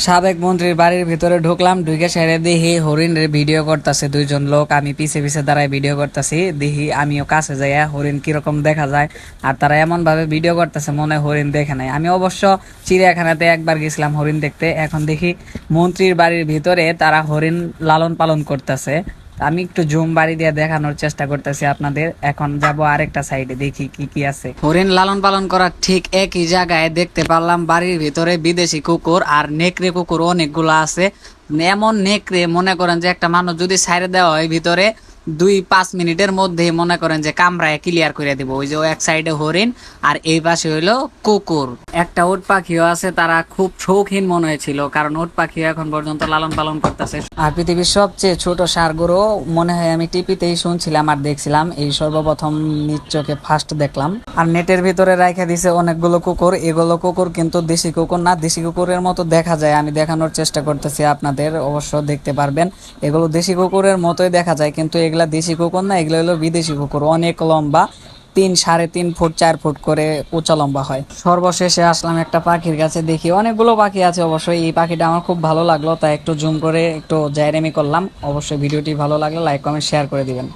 সাবেক মন্ত্রীর বাড়ির ভিতরে ঢুকলাম, ঢুকে সেরে দেখি হরিণের ভিডিও করতেছে দুইজন লোক। আমি পিছে পিছে দাঁড়ায় ভিডিও করতেছি, দেখি আমিও কাছে যাই হরিণ কিরকম দেখা যায়। আর তারা এমন ভাবে ভিডিও করতেছে মনে হয় হরিণ দেখে নাই। আমি অবশ্য চিড়িয়াখানাতে একবার গেছিলাম হরিণ দেখতে, এখন দেখি মন্ত্রীর বাড়ির ভিতরে তারা হরিণ লালন পালন করতেছে। আমি একটু জুম বাড়ি দিয়ে দেখানোর চেষ্টা করতেছি আপনাদের। এখন যাব আরেকটা সাইডে, দেখি কি কি আছে। হরিণ লালন পালন করার ঠিক একই জায়গায় দেখতে পারলাম বাড়ির ভিতরে বিদেশি কুকুর আর নেকড়ে কুকুর অনেকগুলো আছে। এমন নেকড়ে মনে করেন যে একটা মানুষ যদি ছাইড়ে দেওয়া হয় ভিতরে 2-5 মিনিটের মধ্যে মনে করেন যে কামড়ায় ক্লিয়ার করে দিব। ওই যে এক সাইডে হরিণ আর এই পাশে হইলো কুকুর। একটা উট পাখিও আছে, তারা খুব শৌখিন মনে হয়েছিল, কারণ উট পাখি এখন পর্যন্ত লালন পালন করতেছে। আর পৃথিবীর সবচেয়ে ছোট ষাঁড়গুলো মনে হয় আমি টিভিতেই শুনছিলাম আর দেখছিলাম, এই সর্বপ্রথম নিজ চোখে ফার্স্ট দেখলাম। আর নেটের ভিতরে রাখা দিছে অনেকগুলো কুকুর। এগুলো কুকুর কিন্তু দেশি কুকুর না, দেশি কুকুরের মতো দেখা যায়। আমি দেখানোর চেষ্টা করতেছি আপনাদের, অবশ্য দেখতে পারবেন। এগুলো দেশি কুকুরের মতোই দেখা যায়, কিন্তু এগুলা দেশি কুকুর না, এগুলো হলো বিদেশি কুকুর। অনেক লম্বা, 3-3.5 ফুট 4 ফুট করে উঁচা লম্বা হয়। সর্বশেষে আসলাম একটা পাখির কাছে, দেখি অনেকগুলো পাখি আছে। অবশ্যই এই পাখিটা আমার খুব ভালো লাগলো, তাই একটু জুম করে একটু জায়রেমি করলাম। অবশ্যই ভিডিওটি ভালো লাগলে লাইক কমেন্ট শেয়ার করে দিবেন।